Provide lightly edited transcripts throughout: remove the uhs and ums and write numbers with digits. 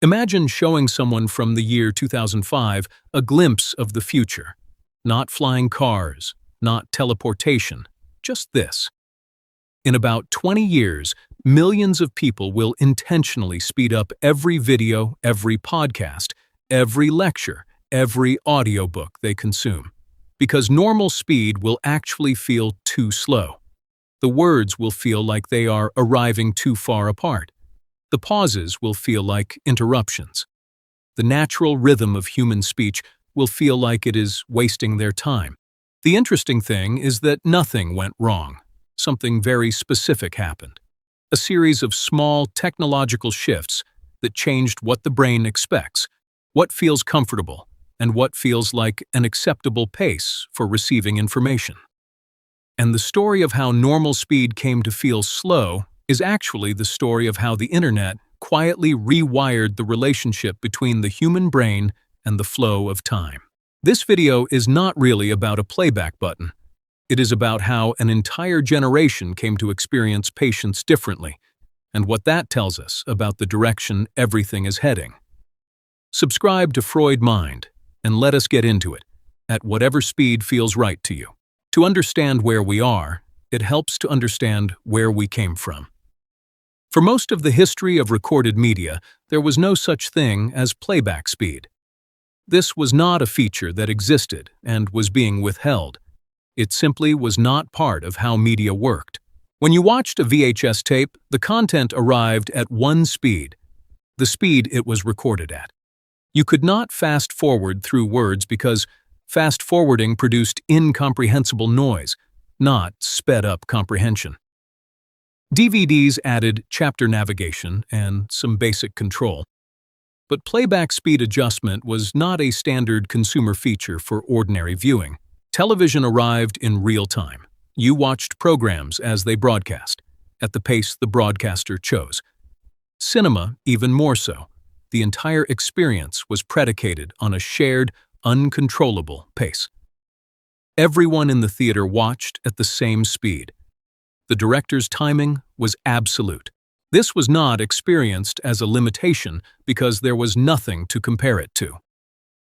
Imagine showing someone from the year 2005 a glimpse of the future. Not flying cars, not teleportation, just this. In about 20 years, millions of people will intentionally speed up every video, every podcast, every lecture, every audiobook they consume. Because normal speed will actually feel too slow. The words will feel like they are arriving too far apart. The pauses will feel like interruptions. The natural rhythm of human speech will feel like it is wasting their time. The interesting thing is that nothing went wrong. Something very specific happened. A series of small technological shifts that changed what the brain expects, what feels comfortable, and what feels like an acceptable pace for receiving information. And the story of how normal speed came to feel slow is actually the story of how the internet quietly rewired the relationship between the human brain and the flow of time. This video is not really about a playback button. It is about how an entire generation came to experience patience differently, and what that tells us about the direction everything is heading. Subscribe to Freud Mind, and let us get into it, at whatever speed feels right to you. To understand where we are, it helps to understand where we came from. For most of the history of recorded media, there was no such thing as playback speed. This was not a feature that existed and was being withheld. It simply was not part of how media worked. When you watched a VHS tape, the content arrived at one speed, the speed it was recorded at. You could not fast forward through words because fast forwarding produced incomprehensible noise, not sped-up comprehension. DVDs added chapter navigation and some basic control. But playback speed adjustment was not a standard consumer feature for ordinary viewing. Television arrived in real time. You watched programs as they broadcast, at the pace the broadcaster chose. Cinema, even more so. The entire experience was predicated on a shared, uncontrollable pace. Everyone in the theater watched at the same speed. The director's timing was absolute. This was not experienced as a limitation because there was nothing to compare it to.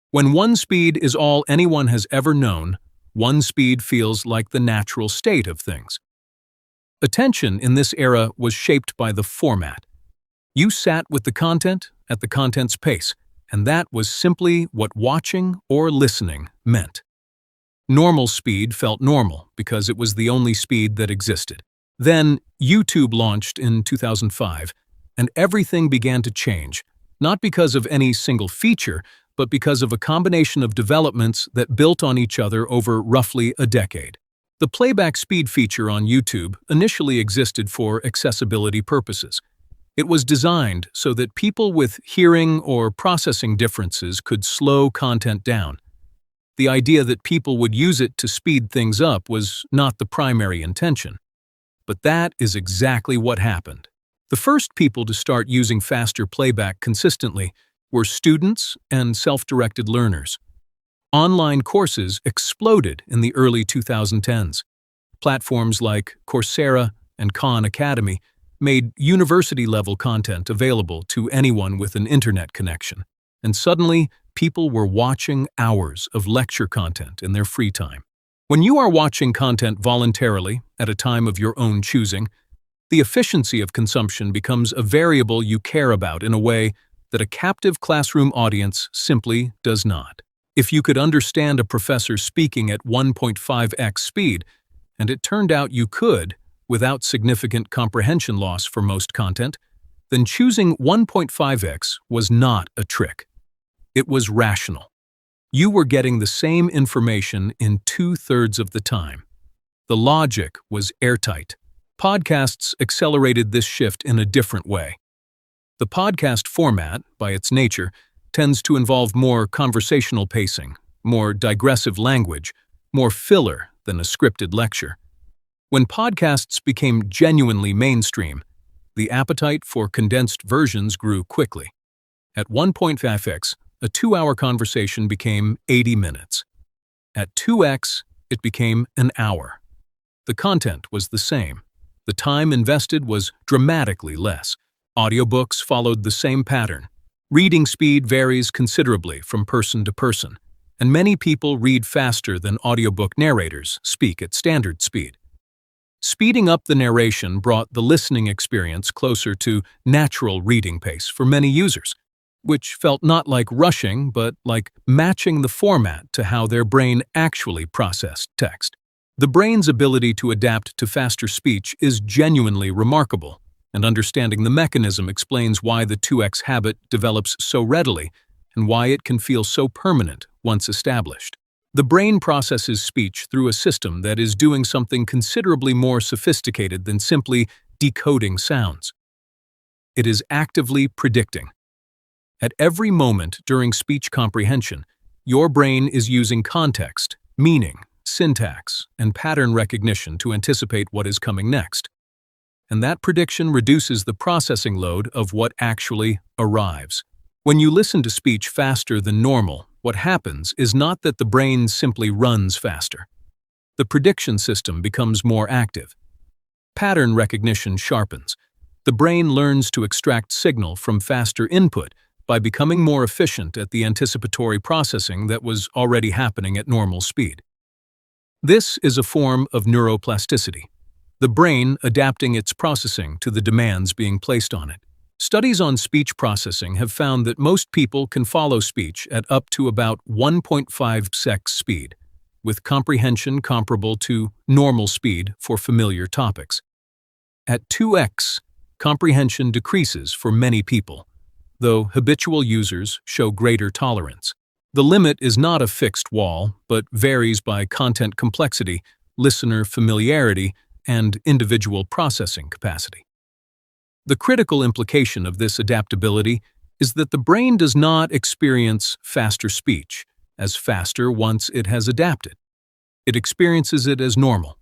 When one speed is all anyone has ever known, one speed feels like the natural state of things. Attention in this era was shaped by the format. You sat with the content at the content's pace, and that was simply what watching or listening meant. Normal speed felt normal because it was the only speed that existed. Then, YouTube launched in 2005, and everything began to change, not because of any single feature, but because of a combination of developments that built on each other over roughly a decade. The playback speed feature on YouTube initially existed for accessibility purposes. It was designed so that people with hearing or processing differences could slow content down. The idea that people would use it to speed things up was not the primary intention. But that is exactly what happened. The first people to start using faster playback consistently were students and self-directed learners. Online courses exploded in the early 2010s. Platforms like Coursera and Khan Academy made university-level content available to anyone with an internet connection. And suddenly, people were watching hours of lecture content in their free time. When you are watching content voluntarily, at a time of your own choosing, the efficiency of consumption becomes a variable you care about in a way that a captive classroom audience simply does not. If you could understand a professor speaking at 1.5x speed, and it turned out you could, without significant comprehension loss for most content, then choosing 1.5x was not a trick. It was rational. You were getting the same information in 2/3 of the time. The logic was airtight. Podcasts accelerated this shift in a different way. The podcast format, by its nature, tends to involve more conversational pacing, more digressive language, more filler than a scripted lecture. When podcasts became genuinely mainstream, the appetite for condensed versions grew quickly. At 1.5x, a 2-hour conversation became 80 minutes. At 2x, it became an hour. The content was the same. The time invested was dramatically less. Audiobooks followed the same pattern. Reading speed varies considerably from person to person, and many people read faster than audiobook narrators speak at standard speed. Speeding up the narration brought the listening experience closer to natural reading pace for many users, which felt not like rushing but like matching the format to how their brain actually processed text. The brain's ability to adapt to faster speech is genuinely remarkable, and understanding the mechanism explains why the 2x habit develops so readily and why it can feel so permanent once established. The brain processes speech through a system that is doing something considerably more sophisticated than simply decoding sounds. It is actively predicting. At every moment during speech comprehension, your brain is using context, meaning, syntax, and pattern recognition to anticipate what is coming next. And that prediction reduces the processing load of what actually arrives. When you listen to speech faster than normal, what happens is not that the brain simply runs faster. The prediction system becomes more active. Pattern recognition sharpens. The brain learns to extract signal from faster input by becoming more efficient at the anticipatory processing that was already happening at normal speed. This is a form of neuroplasticity, the brain adapting its processing to the demands being placed on it. Studies on speech processing have found that most people can follow speech at up to about 1.5 seconds speed, with comprehension comparable to normal speed for familiar topics. At 2x, comprehension decreases for many people, though habitual users show greater tolerance. The limit is not a fixed wall, but varies by content complexity, listener familiarity, and individual processing capacity. The critical implication of this adaptability is that the brain does not experience faster speech as faster once it has adapted. It experiences it as normal,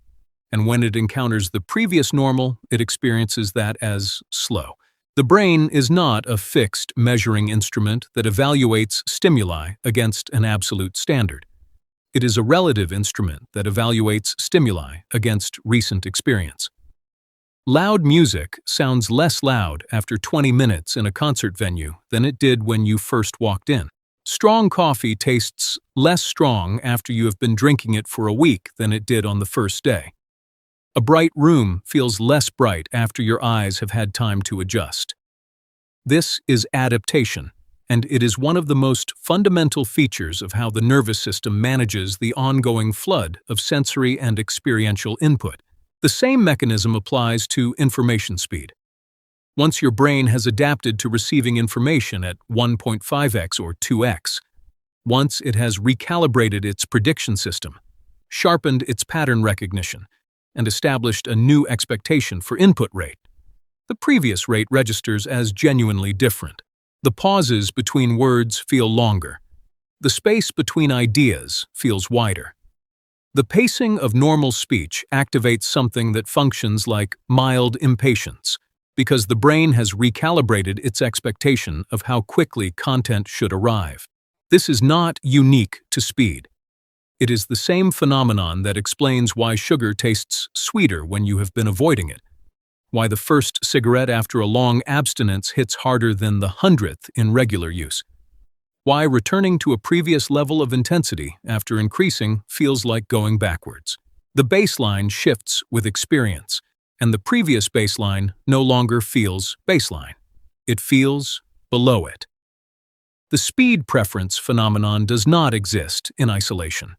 and when it encounters the previous normal, it experiences that as slow. The brain is not a fixed measuring instrument that evaluates stimuli against an absolute standard. It is a relative instrument that evaluates stimuli against recent experience. Loud music sounds less loud after 20 minutes in a concert venue than it did when you first walked in. Strong coffee tastes less strong after you have been drinking it for a week than it did on the first day. A bright room feels less bright after your eyes have had time to adjust. This is adaptation, and it is one of the most fundamental features of how the nervous system manages the ongoing flood of sensory and experiential input. The same mechanism applies to information speed. Once your brain has adapted to receiving information at 1.5x or 2x, once it has recalibrated its prediction system, sharpened its pattern recognition, and established a new expectation for input rate, the previous rate registers as genuinely different. The pauses between words feel longer. The space between ideas feels wider. The pacing of normal speech activates something that functions like mild impatience, because the brain has recalibrated its expectation of how quickly content should arrive. This is not unique to speed. It is the same phenomenon that explains why sugar tastes sweeter when you have been avoiding it, why the first cigarette after a long abstinence hits harder than the 100th in regular use, why returning to a previous level of intensity after increasing feels like going backwards. The baseline shifts with experience, and the previous baseline no longer feels baseline. It feels below it. The speed preference phenomenon does not exist in isolation.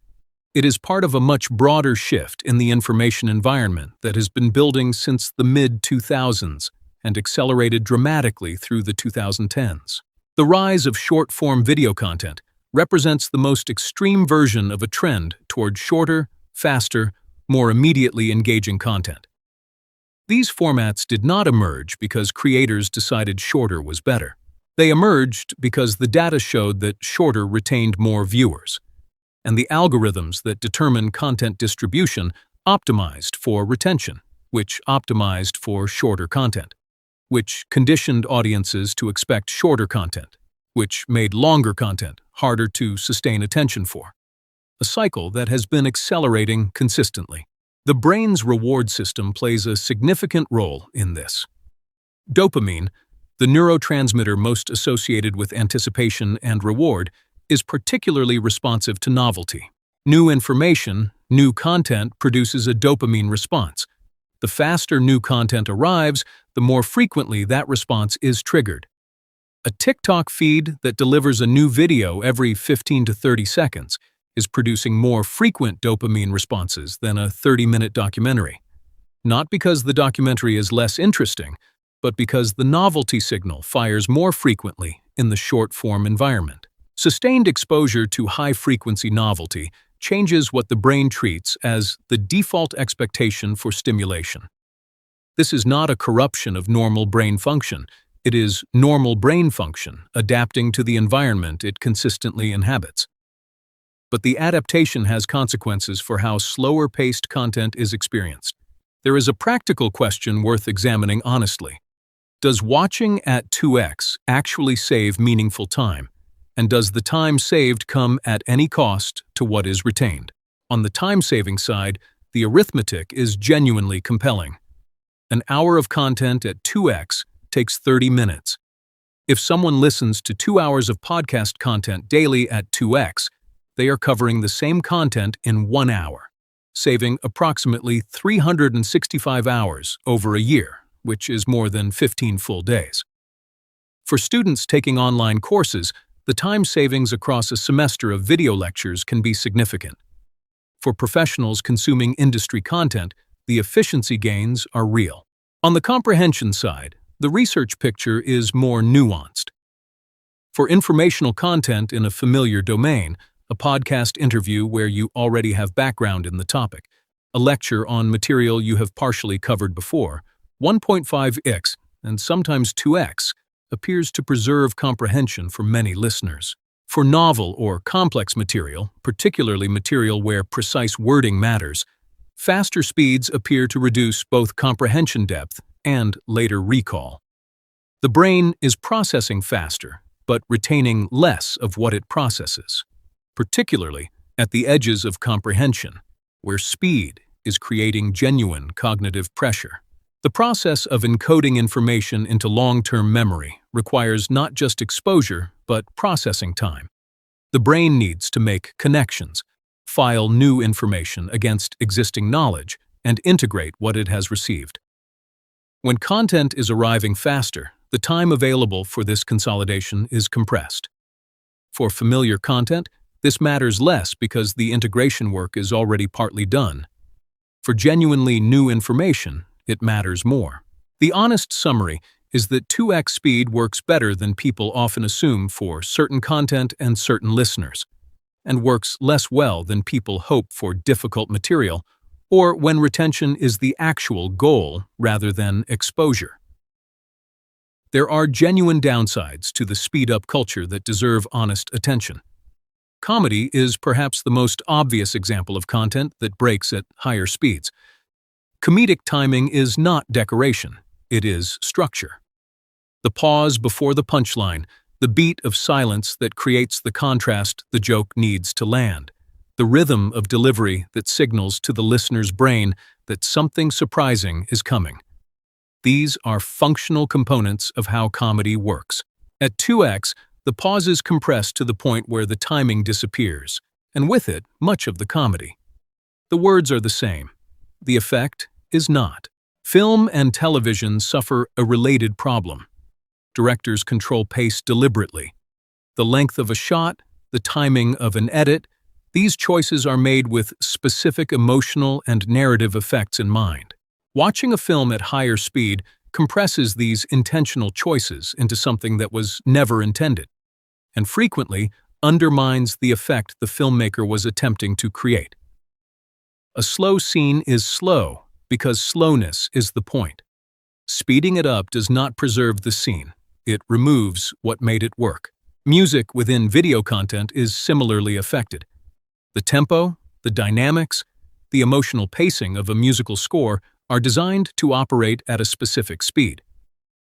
It is part of a much broader shift in the information environment that has been building since the mid-2000s and accelerated dramatically through the 2010s. The rise of short-form video content represents the most extreme version of a trend toward shorter, faster, more immediately engaging content. These formats did not emerge because creators decided shorter was better. They emerged because the data showed that shorter retained more viewers, and the algorithms that determine content distribution optimized for retention, which optimized for shorter content, which conditioned audiences to expect shorter content, which made longer content harder to sustain attention for. A cycle that has been accelerating consistently. The brain's reward system plays a significant role in this. Dopamine, The neurotransmitter most associated with anticipation and reward is particularly responsive to novelty. New information, new content produces a dopamine response. The faster new content arrives, the more frequently that response is triggered. A TikTok feed that delivers a new video every 15 to 30 seconds is producing more frequent dopamine responses than a 30-minute documentary. Not because the documentary is less interesting, but because the novelty signal fires more frequently in the short-form environment. Sustained exposure to high-frequency novelty changes what the brain treats as the default expectation for stimulation. This is not a corruption of normal brain function. It is normal brain function adapting to the environment it consistently inhabits. But the adaptation has consequences for how slower-paced content is experienced. There is a practical question worth examining honestly. Does watching at 2x actually save meaningful time? And does the time saved come at any cost to what is retained? On the time-saving side, the arithmetic is genuinely compelling. An hour of content at 2x takes 30 minutes. If someone listens to 2 hours of podcast content daily at 2x, they are covering the same content in 1 hour, saving approximately 365 hours over a year, which is more than 15 full days. For students taking online courses, the time savings across a semester of video lectures can be significant. For professionals consuming industry content, the efficiency gains are real. On the comprehension side, the research picture is more nuanced. For informational content in a familiar domain, a podcast interview where you already have background in the topic, a lecture on material you have partially covered before, 1.5x and sometimes 2x appears to preserve comprehension for many listeners. For novel or complex material, particularly material where precise wording matters, faster speeds appear to reduce both comprehension depth and later recall. The brain is processing faster, but retaining less of what it processes, particularly at the edges of comprehension, where speed is creating genuine cognitive pressure. The process of encoding information into long-term memory requires not just exposure, but processing time. The brain needs to make connections, file new information against existing knowledge, and integrate what it has received. When content is arriving faster, the time available for this consolidation is compressed. For familiar content, this matters less because the integration work is already partly done. For genuinely new information, it matters more. The honest summary is that 2x speed works better than people often assume for certain content and certain listeners, and works less well than people hope for difficult material, or when retention is the actual goal rather than exposure. There are genuine downsides to the speed-up culture that deserve honest attention. Comedy is perhaps the most obvious example of content that breaks at higher speeds. Comedic timing is not decoration, it is structure. The pause before the punchline, the beat of silence that creates the contrast the joke needs to land, the rhythm of delivery that signals to the listener's brain that something surprising is coming. These are functional components of how comedy works. At 2x, the pause is compressed to the point where the timing disappears, and with it, much of the comedy. The words are the same. The effect is not. Film and television suffer a related problem. Directors control pace deliberately. The length of a shot, the timing of an edit, these choices are made with specific emotional and narrative effects in mind. Watching a film at higher speed compresses these intentional choices into something that was never intended, and frequently undermines the effect the filmmaker was attempting to create. A slow scene is slow because slowness is the point. Speeding it up does not preserve the scene. It removes what made it work. Music within video content is similarly affected. The tempo, the dynamics, the emotional pacing of a musical score are designed to operate at a specific speed.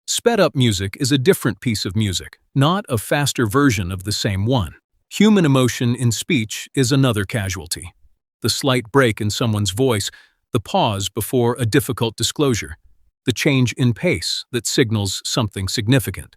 Sped-up music is a different piece of music, not a faster version of the same one. Human emotion in speech is another casualty. The slight break in someone's voice, the pause before a difficult disclosure. the change in pace that signals something significant.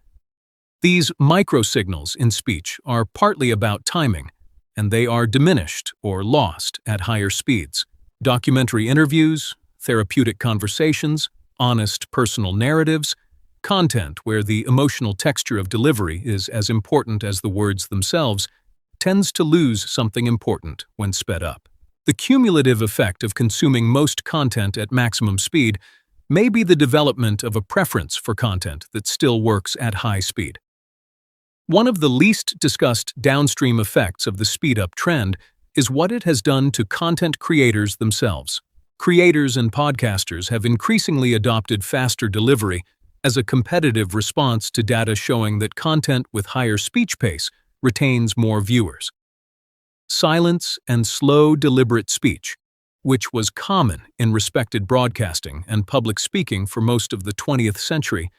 These microsignals in speech are partly about timing, and they are diminished or lost at higher speeds. Documentary interviews, therapeutic conversations, honest personal narratives, content where the emotional texture of delivery is as important as the words themselves, tends to lose something important when sped up. The cumulative effect of consuming most content at maximum speed may be the development of a preference for content that still works at high speed. One of the least discussed downstream effects of the speed-up trend is what it has done to content creators themselves. Creators and podcasters have increasingly adopted faster delivery as a competitive response to data showing that content with higher speech pace retains more viewers. Silence and slow, deliberate speech, which was common in respected broadcasting and public speaking for most of the 20th century,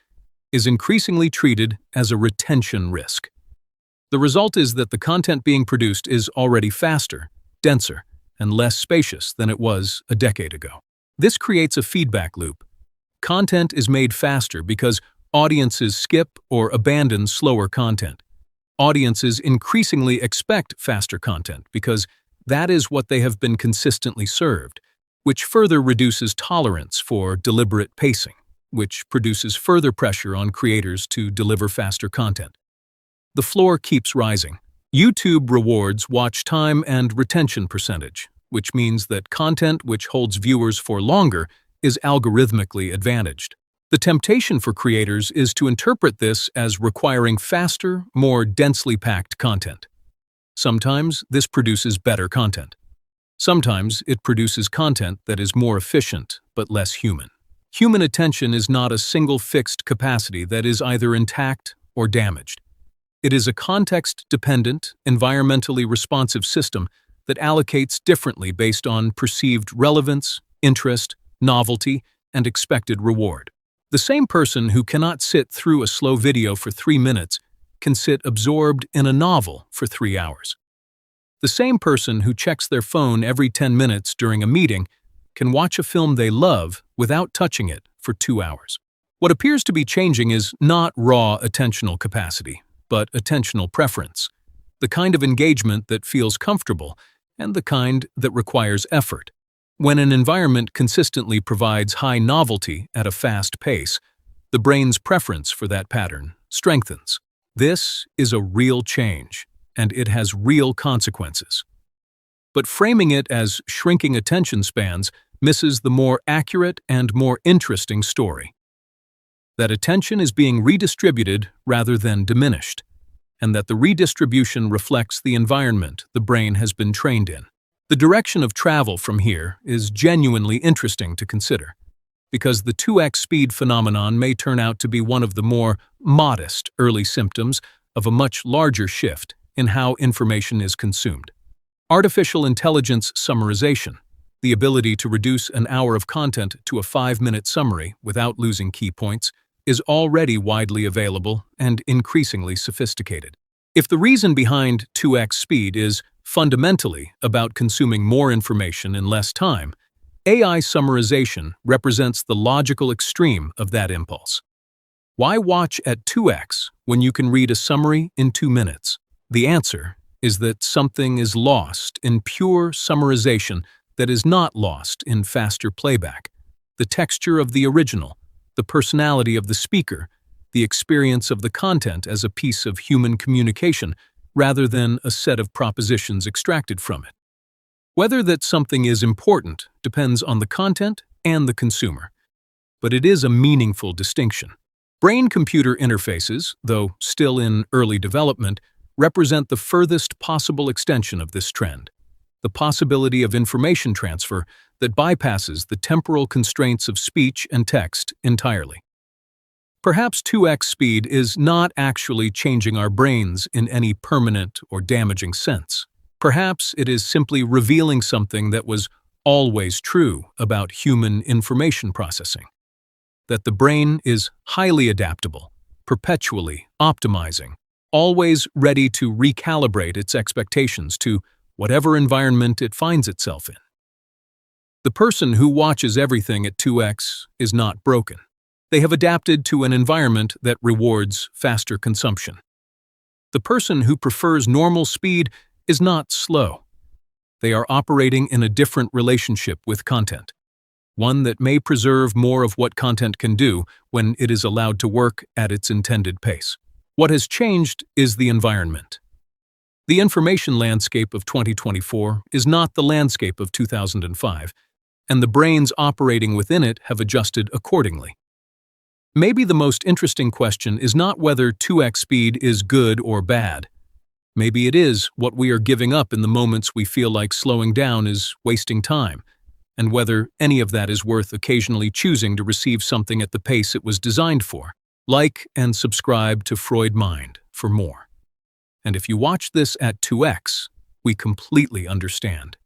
is increasingly treated as a retention risk. The result is that the content being produced is already faster, denser, and less spacious than it was a decade ago. This creates a feedback loop. Content is made faster because audiences skip or abandon slower content. Audiences increasingly expect faster content because that is what they have been consistently served, which further reduces tolerance for deliberate pacing, which produces further pressure on creators to deliver faster content. The floor keeps rising. YouTube rewards watch time and retention percentage, which means that content which holds viewers for longer is algorithmically advantaged. The temptation for creators is to interpret this as requiring faster, more densely packed content. Sometimes this produces better content. Sometimes it produces content that is more efficient but less human. Human attention is not a single fixed capacity that is either intact or damaged. It is a context-dependent, environmentally responsive system that allocates differently based on perceived relevance, interest, novelty, and expected reward. The same person who cannot sit through a slow video for 3 minutes can sit absorbed in a novel for 3 hours. The same person who checks their phone every 10 minutes during a meeting can watch a film they love without touching it for 2 hours. What appears to be changing is not raw attentional capacity, but attentional preference, the kind of engagement that feels comfortable and the kind that requires effort. When an environment consistently provides high novelty at a fast pace, the brain's preference for that pattern strengthens. This is a real change, and it has real consequences. But framing it as shrinking attention spans misses the more accurate and more interesting story. That attention is being redistributed rather than diminished, and that the redistribution reflects the environment the brain has been trained in. The direction of travel from here is genuinely interesting to consider, because the 2x speed phenomenon may turn out to be one of the more modest early symptoms of a much larger shift in how information is consumed. Artificial intelligence summarization, the ability to reduce an hour of content to a 5-minute summary without losing key points, is already widely available and increasingly sophisticated. If the reason behind 2x speed is fundamentally about consuming more information in less time, AI summarization represents the logical extreme of that impulse. Why watch at 2x when you can read a summary in 2 minutes? The answer is that something is lost in pure summarization that is not lost in faster playback. The texture of the original, the personality of the speaker, the experience of the content as a piece of human communication rather than a set of propositions extracted from it. Whether that something is important depends on the content and the consumer, but it is a meaningful distinction. Brain-computer interfaces, though still in early development, represent the furthest possible extension of this trend, the possibility of information transfer that bypasses the temporal constraints of speech and text entirely. Perhaps 2x speed is not actually changing our brains in any permanent or damaging sense. Perhaps it is simply revealing something that was always true about human information processing, that the brain is highly adaptable, perpetually optimizing, always ready to recalibrate its expectations to whatever environment it finds itself in. The person who watches everything at 2x is not broken. They have adapted to an environment that rewards faster consumption. The person who prefers normal speed is not slow. They are operating in a different relationship with content, one that may preserve more of what content can do when it is allowed to work at its intended pace. What has changed is the environment. The information landscape of 2024 is not the landscape of 2005, and the brains operating within it have adjusted accordingly. Maybe the most interesting question is not whether 2x speed is good or bad. Maybe it is what we are giving up in the moments we feel like slowing down is wasting time, and whether any of that is worth occasionally choosing to receive something at the pace it was designed for. Like and subscribe to Freud Mind for more. And if you watch this at 2x, we completely understand.